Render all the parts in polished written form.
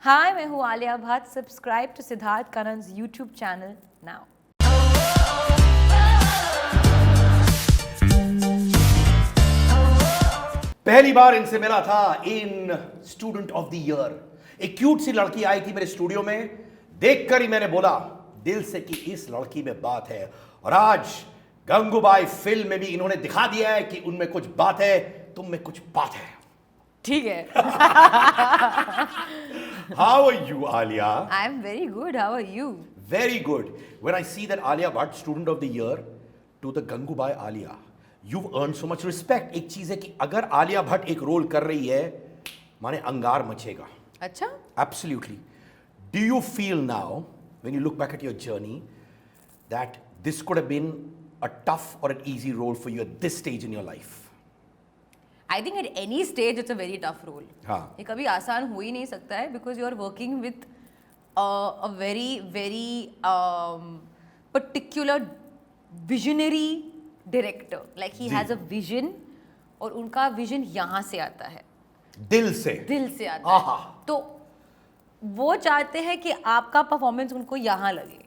हाय, मैं हूँ Alia Bhatt. Subscribe to Siddharth Kannan's YouTube channel now. पहली बार इनसे मिला था in student of the year. एक क्यूट सी लड़की आई थी मेरे स्टूडियो में. देखकर ही मैंने बोला दिल से कि इस लड़की में बात है. और आज गंगूबाई फिल्म में भी इन्होंने दिखा दिया है कि उनमें कुछ बात है, तुम में कुछ बात है. ठीक है. How are you, Alia? I'm very good. How are you? Very good. When I see that Alia Bhatt, student of the year, to the Gangubai Alia, you've earned so much respect. एक चीज है कि अगर आलिया भट्ट एक role कर रही है, माने अंगार मचेगा. अच्छा? Absolutely. Do you feel now, when you look back at your journey, that this could have been a tough or an easy role for you at this stage in your life? I think at any stage it's a very tough role. हाँ. ये कभी आसान हो ही नहीं सकता है because you are working with a very particular visionary director. Like he has a vision और उनका vision यहाँ से आता है. दिल से आता है. तो वो चाहते हैं कि आपका परफॉर्मेंस उनको यहाँ लगे.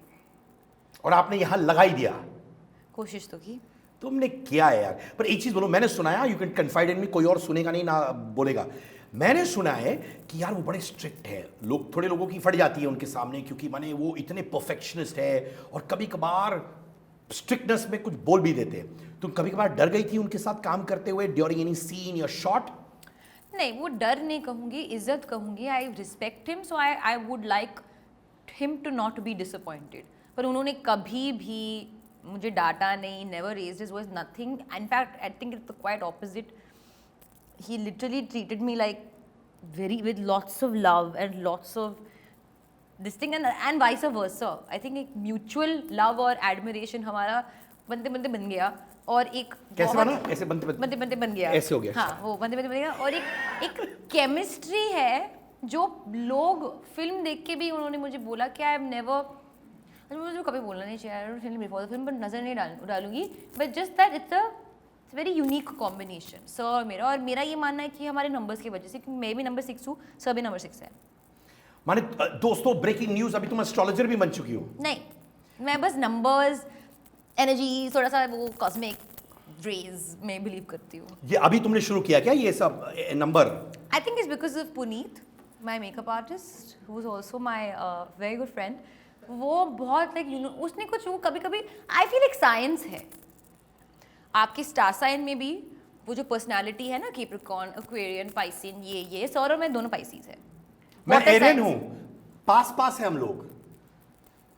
और आपने यहाँ लगा ही दिया. कोशिश तो की. तुमने किया है यार. पर एक चीज बोलो, मैंने सुना है, यू कैन कन्फाइड इन मी, कोई और सुनेगा नहीं ना बोलेगा, मैंने सुना है कि यार वो बड़े स्ट्रिक्ट है. लोग, थोड़े लोगों की फट जाती है उनके सामने, क्योंकि माने वो इतने परफेक्शनिस्ट है और कभी कभार स्ट्रिक्टनेस में कुछ बोल भी देते हैं. तुम कभी कभार डर गई थी उनके साथ काम करते हुए ड्यूरिंग एनी सीन या शॉट? नहीं, वो डर नहीं कहूँगी, इज्जत कहूँगी. I respect him, so I would like him to not be disappointed. पर उन्होंने कभी भी मुझे डांटा नहीं, never raised his voice, nothing. In fact I think it's quite opposite. He literally treated me like very with lots of love and lots of this thing and vice versa. I think एक mutual love और admiration हमारा बनते बनते बन गया. और एक कैसे बना? ऐसे बनते बनते बन गया. ऐसे हो गया. हाँ, वो बनते बन गया. और एक केमिस्ट्री है जो लोग फिल्म देख के भी उन्होंने मुझे बोला कि आई हैव नेवर, मुझे कभी बोलना नहीं चाहिए फिल्म बिफोर द फिल्म, पर नज़र नहीं डालूंगी. But just that it's a very unique combination sir मेरा. और मेरा ये मानना है कि हमारे नंबर्स की वजह से, क्योंकि मैं भी नंबर 6 हूँ, सर भी नंबर 6 है. माने दोस्तों, ब्रेकिंग न्यूज, अभी तुम एस्ट्रोलॉजर भी बन चुकी हो? नहीं, मैं बस नंबर्स, एनर्जी, थोड़ा सा वो कॉस्मिक रेज में बिलीव करती हूँ. ये अभी तुमने शुरू किया क्या ये सब number? I think it's because of Puneet, my makeup artist, who is also my very good friend. वो बहुत लाइक उसने कुछ, वो कभी कभी आई फील एक साइंस है आपकी स्टार साइन में भी. वो जो पर्सनालिटी है ना, कैप्रिकॉर्न, एक्वेरियन, पाइसिन, ये सर और मैं दोनों पाइसीज है. मैं एरियन हूँ, पास है हम लोग.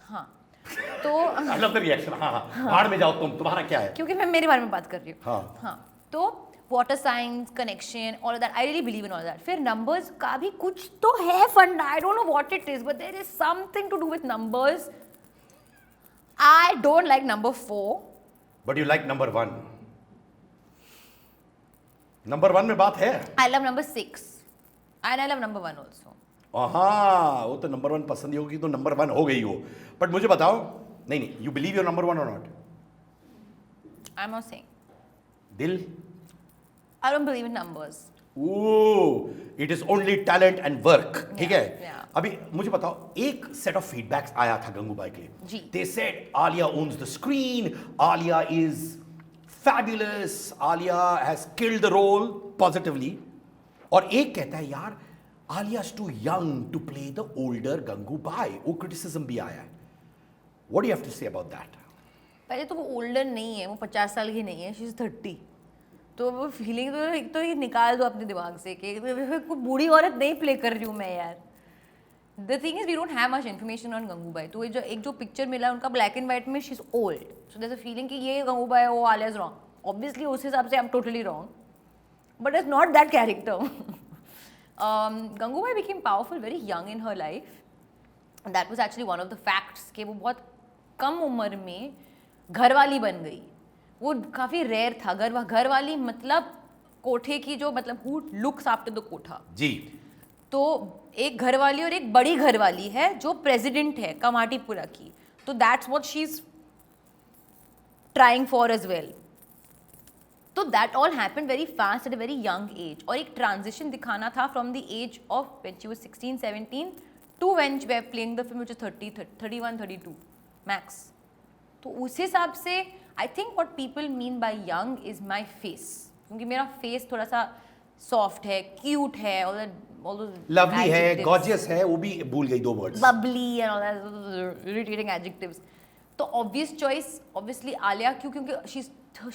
हाँ, तो आई लव द रिएक्शन. हाँ, भाड़ में जाओ तुम, तुम्हारा क्या है? क्योंकि मैं मेरे बारे में बात कर रही हूँ. हाँ. तो water science, connection, all that, I really believe in all that. फिर नंबर्स का भी कुछ तो है फंडा. I don't know what it is, but there is something to do with numbers. I don't like number 4, but you like number 1. Number 1 में बात है. I love number 6 and I love number 1 also. हाँ, वो तो number 1 पसंद होगी तो number 1 हो गई हो. बट मुझे बताओ, नहीं, यू बिलीव योर नंबर 1 और not? I am not saying. दिल? I don't believe in numbers. It is only talent and work. ठीक है? yeah. अभी मुझे बताओ, एक सेट ऑफ फीडबैक्स आया था गंगूबाई के लिए. जी. They said Alia owns the screen, Alia is fabulous, Alia has killed the role positively. और एक कहता है यार, Alia is too young to play the older Gangubai. वो criticism भी आया है. What do you have to say about that? पहले तो वो ओल्डर नहीं है, वो 50 साल की नहीं है, शी इज 30. तो वो फीलिंग तो ये निकाल दो अपने दिमाग से कि कोई बूढ़ी औरत नहीं प्ले कर रही हूँ मैं यार. The thing is we don't have much information on Gangubai. तो एक जो पिक्चर मिला उनका ब्लैक एंड व्हाइट में, she is old, so there is a feeling कि ये गंगूबाई है, वो आलिया इज रॉन्ग. ऑब्वियसली उस हिसाब से I am totally wrong, but it's not that character. Gangubai became powerful very young in her life. That was actually one of the facts कि वो बहुत कम उम्र में घरवाली बन गई. वो काफ़ी रेयर था. घरवाली मतलब कोठे की, जो मतलब हु लुक्स आफ्टर द कोठा जी. तो एक घरवाली और एक बड़ी घरवाली है जो प्रेसिडेंट है कमाटीपुरा की. तो that's what she is trying for as well. तो that all happened very fast at a very young age. और एक ट्रांजिशन दिखाना था from the age of when she was 16 17 to when she was playing the film which is 30 31 32 max. तो उस हिसाब से I think what people mean by young is my face, क्योंकि मेरा फेस थोड़ा सा सॉफ्ट है, क्यूट है, all those लवली है, adjectives. गॉर्जियस है, वो भी भूल गई 2 words. Bubbly and all that irritating adjectives. तो obvious choice, obviously Alia, क्योंकि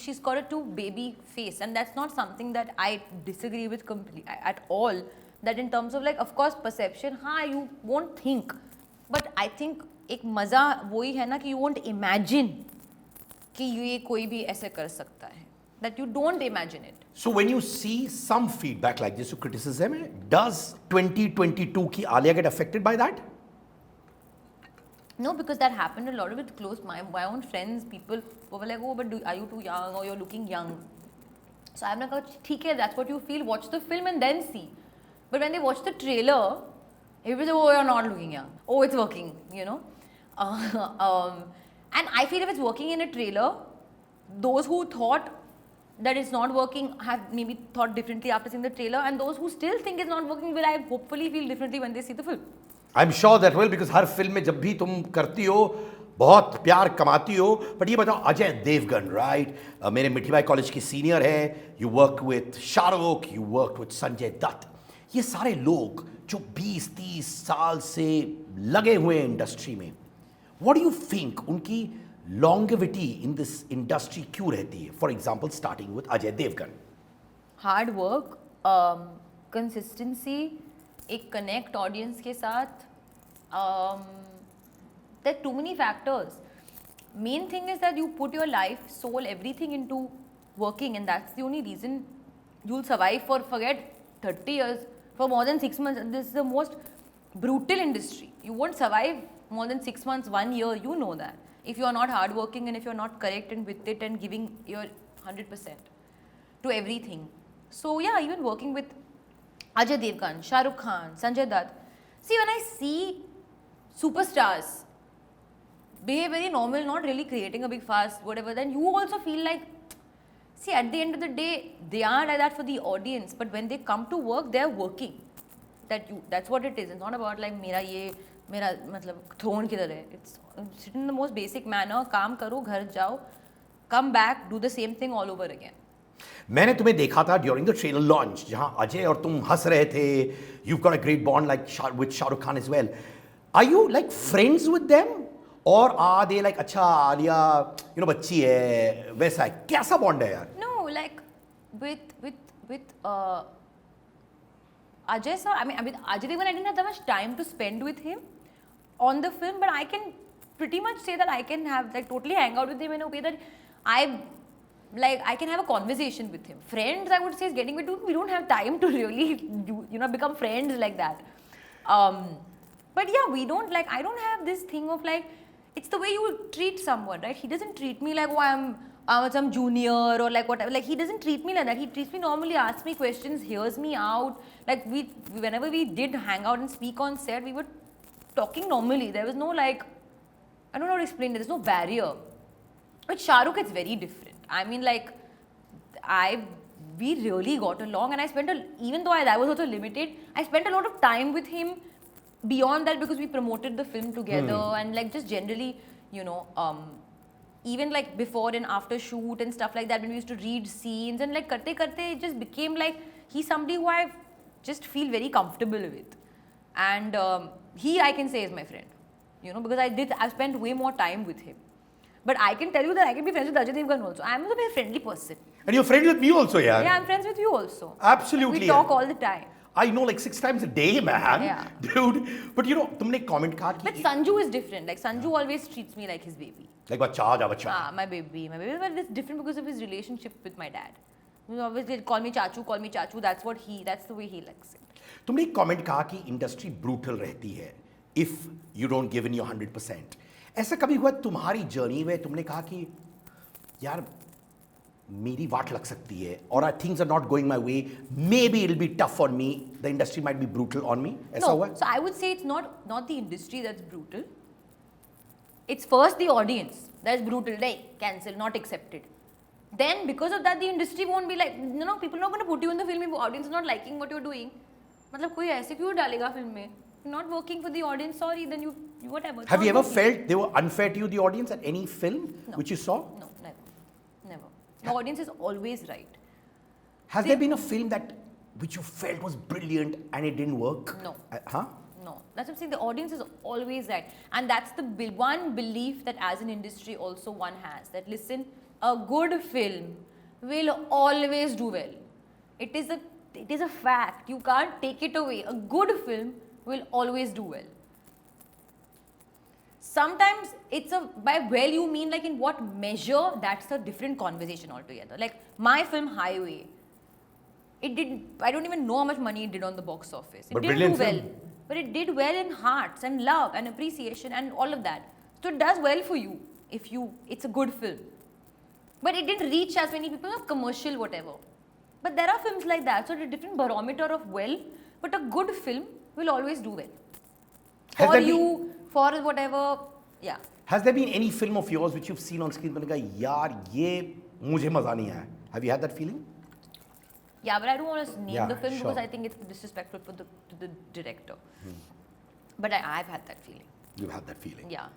she's got a too baby face, and that's not something that I disagree with completely at all. That in terms of like, of course, perception, हाँ, you won't think, but I think एक मज़ा वही है ना कि you won't imagine कि ये कोई भी ऐसे कर सकता है. That you don't imagine it. So when you see some feedback like this, criticism, does 2022 की Alia get affected by that? No, because that happened a lot with close my own friends. People were like, oh, but are you too young, or you're looking young? So I'm like, ठीक है, that's what you feel. Watch the film and then see. But when they watch the trailer, everybody say, oh, you're not looking young. Oh, it's working, you know. And I feel if it's working in a trailer, those who thought that it's not working have maybe thought differently after seeing the trailer, and those who still think it's not working will I hopefully feel differently when they see the film. I'm sure that will, because her film में जब भी तुम करती हो बहुत प्यार कमाती हो. बट ये बताओ, अजय देवगन, राइट, मेरे मिठी बाई कॉलेज की सीनियर है. You work with Shahrukh, you work with Sanjay Dutt. ये सारे लोग जो 20-30 साल से लगे हुए हैं इंडस्ट्री में, व्हाट डू यू थिंक उनकी longevity in this industry क्यों रहती है? For example, starting with Ajay Devgn. Hard work, consistency, एक connect audience के साथ. There are too many factors. Main thing is that you put your life, soul, everything into working, and that's the only reason you'll survive for, forget 30 years, for more than 6 months. This is the most brutal industry. You won't survive more than 6 months, 1 year, you know that. If you are not hardworking and if you are not correct and with it and giving your 100% to everything. So yeah, even working with Ajay Devgn, Shah Rukh Khan, Sanjay Dutt. See, when I see superstars behave very normal, not really creating a big fuss, whatever, then you also feel like, see, at the end of the day, they are like that for the audience, but when they come to work, they are working. That's what it is. It's not about like मेरा मतलब throne किधर है. It's sit in the most basic manner, काम करो, घर जाओ, come back, do the same thing all over again. मैंने तुम्हें देखा था ड्यूरिंग द ट्रेलर लॉन्च, जहां अजय और तुम हंस रहे थे. You've got a great bond like with Shah Rukh Khan as well. Are you like friends with them, or are they like, अच्छा आलिया, you know, बच्ची है, वैसा है? कैसा बॉन्ड है यार? No, like with Ajay sir, I mean Ajay Devgn, I didn't have that much time to spend with him on the film, but I can pretty much say that I can have like totally hang out with him in a way that I can have a conversation with him. Friends, I would say, is getting me to, we don't have time to really become friends like that. But yeah, we don't like, I don't have this thing of like, it's the way you treat someone, right? He doesn't treat me like, oh, I'm some junior or like whatever. Like, he doesn't treat me like that. He treats me normally, asks me questions, hears me out. Like, whenever we did hang out and speak on set, we were talking normally. There was no like, I don't know how to explain it. There's no barrier. With Shah Rukh, it's very different. I mean, like, we really got along, and I spent even though I was also limited, I spent a lot of time with him beyond that because we promoted the film together and like just generally, even like before and after shoot and stuff like that, when we used to read scenes and like karte it just became like he's somebody who I just feel very comfortable with, and I can say is my friend, because I spent way more time with him. But I can tell you that I can be friends with Ajay Devgn also. I'm a very friendly person. And you're friends with me also, yeah? Yeah, I'm friends with you also. Absolutely. We talk all the time. I know, like 6 times a day, man. Yeah. Dude. But तुमने comment कहा कि... But Sanju is different. Like, Sanju always treats me like his baby. Like, bacha. Ah, my baby. But it's different because of his relationship with my dad. He always call me chachu. That's the way he likes it. तुमने एक comment कहा कि industry brutal रहती है if you don't give in your 100%. ऐसा कभी हुआ तुम्हारी जर्नी में तुमने कहा कि यार मेरी वाट लग सकती है, और things are not going my way, maybe it'll be tough on me, the industry might be brutal on me? ऐसा हुआ? So I would say it's not the industry that's brutal. It's first the audience that's brutal. Hey, cancel, not accepted. then because of that the industry won't be like, you know, people are not going to put you in the film if audience is not liking what you're doing. मतलब कोई ऐसे क्यों डालेगा film में? You're not working for the audience, sorry, then you whatever. Have you ever felt they were unfair to you, the audience, at any film which you saw? No, never. The audience is always right. Has there been a film that which you felt was brilliant and it didn't work? No. Huh? No, that's what I'm saying. The audience is always right, and that's the one belief that as an industry also one has. That listen, a good film will always do well. It is a fact. You can't take it away. A good film will always do well. Sometimes it's by well you mean like in what measure, that's a different conversation altogether. Like my film Highway, I don't even know how much money it did on the box office. It didn't do well. But it did well in hearts and love and appreciation and all of that. So it does well for you if it's a good film. But it didn't reach as many people, of commercial whatever. But there are films like that. So it's a different barometer of well, but a good film will always do well. For you, for whatever, yeah. Has there been any film of yours which you've seen on screen and kaha, yaar, ye mujhe maza nahi aaya? Have you had that feeling? Yeah, but I don't want to name the film sure. because I think it's disrespectful to the director. But I've had that feeling. You've had that feeling. Yeah.